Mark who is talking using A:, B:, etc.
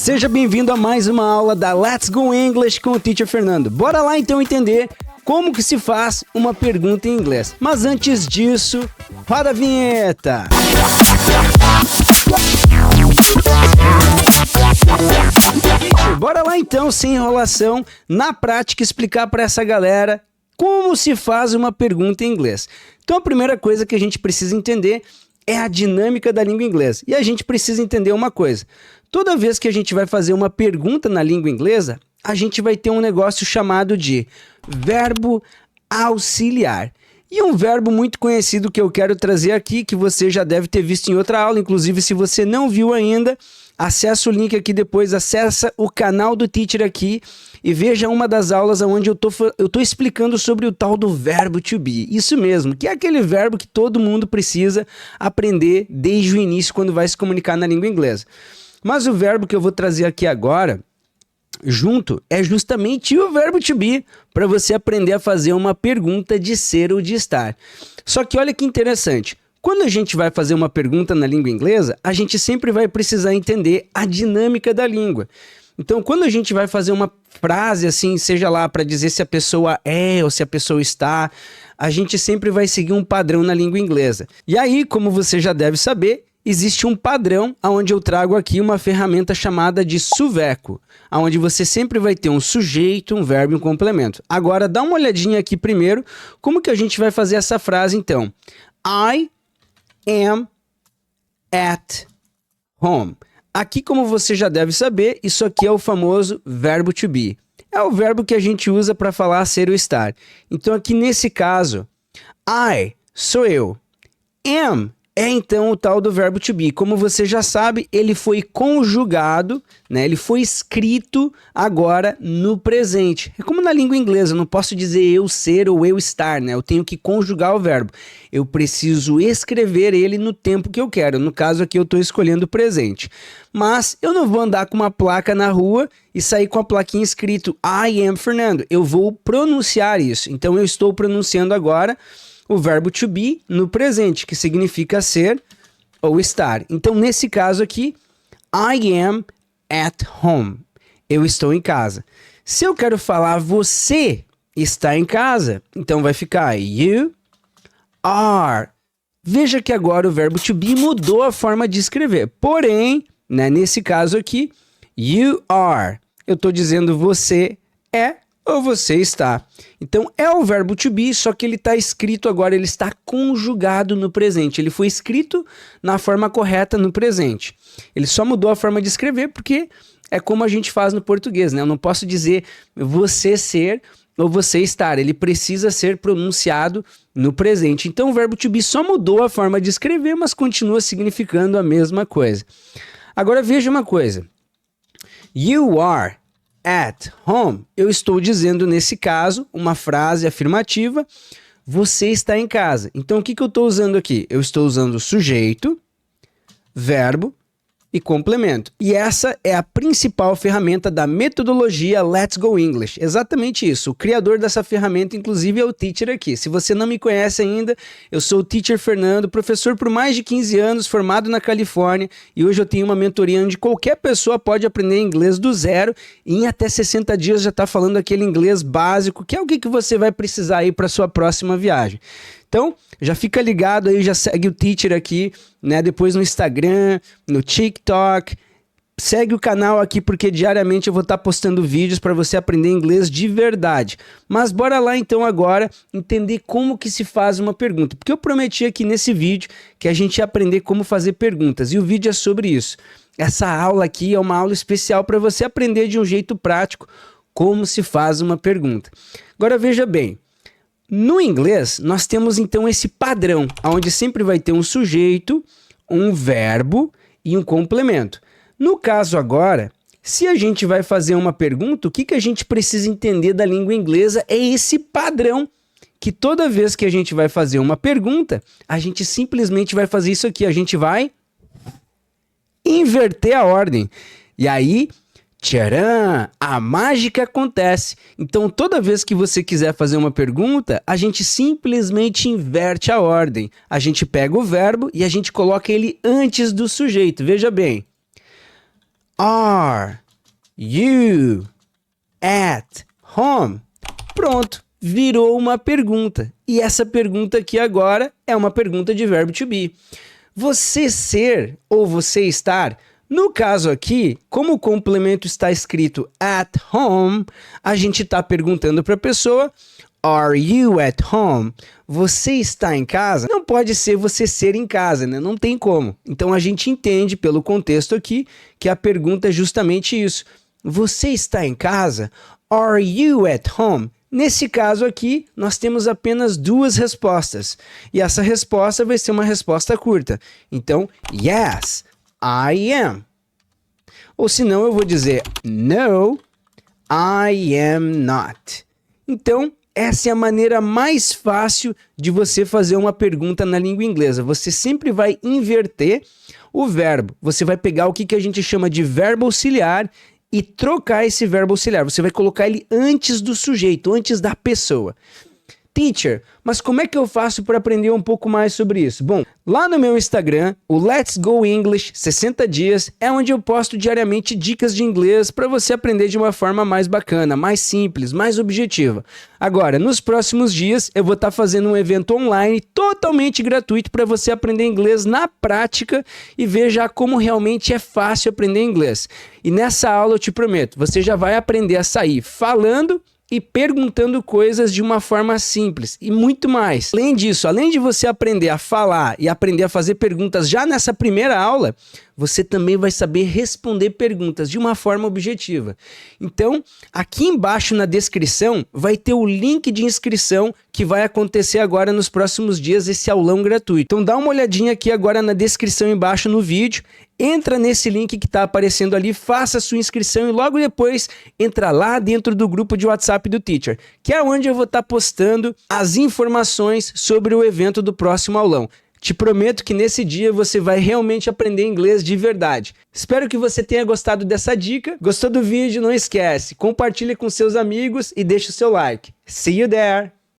A: Seja bem-vindo a mais uma aula da Let's Go English com o Teacher Fernando. Bora lá então entender como que se faz uma pergunta em inglês. Mas antes disso, roda a vinheta! Bora lá então, sem enrolação, na prática explicar para essa galera como se faz uma pergunta em inglês. Então a primeira coisa que a gente precisa entender é a dinâmica da língua inglesa. E a gente precisa entender uma coisa. Toda vez que a gente vai fazer uma pergunta na língua inglesa, a gente vai ter um negócio chamado de verbo auxiliar. E um verbo muito conhecido que eu quero trazer aqui, que você já deve ter visto em outra aula, inclusive se você não viu ainda, acessa o link aqui depois, acessa o canal do Teacher aqui e veja uma das aulas onde eu tô explicando sobre o tal do verbo to be. Isso mesmo, que é aquele verbo que todo mundo precisa aprender desde o início quando vai se comunicar na língua inglesa. Mas o verbo que eu vou trazer aqui agora, junto, é justamente o verbo to be, para você aprender a fazer uma pergunta de ser ou de estar. Só que olha que interessante, quando a gente vai fazer uma pergunta na língua inglesa, a gente sempre vai precisar entender a dinâmica da língua. Então, quando a gente vai fazer uma frase assim, seja lá para dizer se a pessoa é ou se a pessoa está, a gente sempre vai seguir um padrão na língua inglesa. E aí, como você já deve saber, existe um padrão onde eu trago aqui uma ferramenta chamada de suveco, onde você sempre vai ter um sujeito, um verbo e um complemento. Agora, dá uma olhadinha aqui primeiro, como que a gente vai fazer essa frase então? I am at home. Aqui, como você já deve saber, isso aqui é o famoso verbo to be. É o verbo que a gente usa para falar ser ou estar. Então, aqui nesse caso, I sou eu, am é então o tal do verbo to be. Como você já sabe, ele foi conjugado, né? Ele foi escrito agora no presente. É como na língua inglesa, eu não posso dizer eu ser ou eu estar, né? Eu tenho que conjugar o verbo. Eu preciso escrever ele no tempo que eu quero. No caso aqui eu estou escolhendo o presente. Mas eu não vou andar com uma placa na rua e sair com a plaquinha escrito I am Fernando. Eu vou pronunciar isso. Então eu estou pronunciando agora o verbo to be no presente, que significa ser ou estar. Então, nesse caso aqui, I am at home. Eu estou em casa. Se eu quero falar você está em casa, então vai ficar you are. Veja que agora o verbo to be mudou a forma de escrever. Porém, né, nesse caso aqui, you are. Eu estou dizendo você é ou você está. Então, é o verbo to be, só que ele está escrito agora, ele está conjugado no presente. Ele foi escrito na forma correta no presente. Ele só mudou a forma de escrever porque é como a gente faz no português, né? Eu não posso dizer você ser ou você estar. Ele precisa ser pronunciado no presente. Então, o verbo to be só mudou a forma de escrever, mas continua significando a mesma coisa. Agora, veja uma coisa. You are at home, eu estou dizendo nesse caso uma frase afirmativa, você está em casa. Então o que eu estou usando aqui? Eu estou usando sujeito, verbo e complemento. E essa é a principal ferramenta da metodologia Let's Go English. Exatamente isso. O criador dessa ferramenta, inclusive, é o Teacher aqui. Se você não me conhece ainda, eu sou o Teacher Fernando, professor por mais de 15 anos, formado na Califórnia, e hoje eu tenho uma mentoria onde qualquer pessoa pode aprender inglês do zero e em até 60 dias já está falando aquele inglês básico, que é o que você vai precisar aí para sua próxima viagem. Então, já fica ligado aí, já segue o Teacher aqui, né? Depois no Instagram, no TikTok. Segue o canal aqui porque diariamente eu vou estar postando vídeos para você aprender inglês de verdade. Mas bora lá então agora entender como que se faz uma pergunta. Porque eu prometi aqui nesse vídeo que a gente ia aprender como fazer perguntas. E o vídeo é sobre isso. Essa aula aqui é uma aula especial para você aprender de um jeito prático como se faz uma pergunta. Agora veja bem. No inglês, nós temos então esse padrão, onde sempre vai ter um sujeito, um verbo e um complemento. No caso agora, se a gente vai fazer uma pergunta, o que a gente precisa entender da língua inglesa é esse padrão, que toda vez que a gente vai fazer uma pergunta, a gente simplesmente vai fazer isso aqui, a gente vai inverter a ordem. E aí, tcharam! A mágica acontece. Então, toda vez que você quiser fazer uma pergunta, a gente simplesmente inverte a ordem. A gente pega o verbo e a gente coloca ele antes do sujeito. Veja bem. Are you at home? Pronto, virou uma pergunta. E essa pergunta aqui agora é uma pergunta de verbo to be. Você ser ou você estar? No caso aqui, como o complemento está escrito at home, a gente está perguntando para a pessoa, are you at home? Você está em casa? Não pode ser você ser em casa, né? Não tem como. Então a gente entende pelo contexto aqui que a pergunta é justamente isso. Você está em casa? Are you at home? Nesse caso aqui, nós temos apenas duas respostas. E essa resposta vai ser uma resposta curta. Então, yes, I am. Ou senão eu vou dizer, no, I am not. Então, essa é a maneira mais fácil de você fazer uma pergunta na língua inglesa. Você sempre vai inverter o verbo. Você vai pegar o que a gente chama de verbo auxiliar e trocar esse verbo auxiliar. Você vai colocar ele antes do sujeito, antes da pessoa. Teacher, mas como é que eu faço para aprender um pouco mais sobre isso? Bom, lá no meu Instagram, o Let's Go English 60 dias, é onde eu posto diariamente dicas de inglês para você aprender de uma forma mais bacana, mais simples, mais objetiva. Agora, nos próximos dias, eu vou estar fazendo um evento online totalmente gratuito para você aprender inglês na prática e ver já como realmente é fácil aprender inglês. E nessa aula, eu te prometo, você já vai aprender a sair falando e perguntando coisas de uma forma simples e muito mais. Além disso, além de você aprender a falar e aprender a fazer perguntas já nessa primeira aula, você também vai saber responder perguntas de uma forma objetiva. Então, aqui embaixo na descrição vai ter o link de inscrição que vai acontecer agora nos próximos dias, esse aulão gratuito. Então dá uma olhadinha aqui agora na descrição embaixo no vídeo, entra nesse link que está aparecendo ali, faça a sua inscrição e logo depois entra lá dentro do grupo de WhatsApp do Teacher, que é onde eu vou estar postando as informações sobre o evento do próximo aulão. Te prometo que nesse dia você vai realmente aprender inglês de verdade. Espero que você tenha gostado dessa dica. Gostou do vídeo? Não esquece, compartilhe com seus amigos e deixe o seu like. See you there!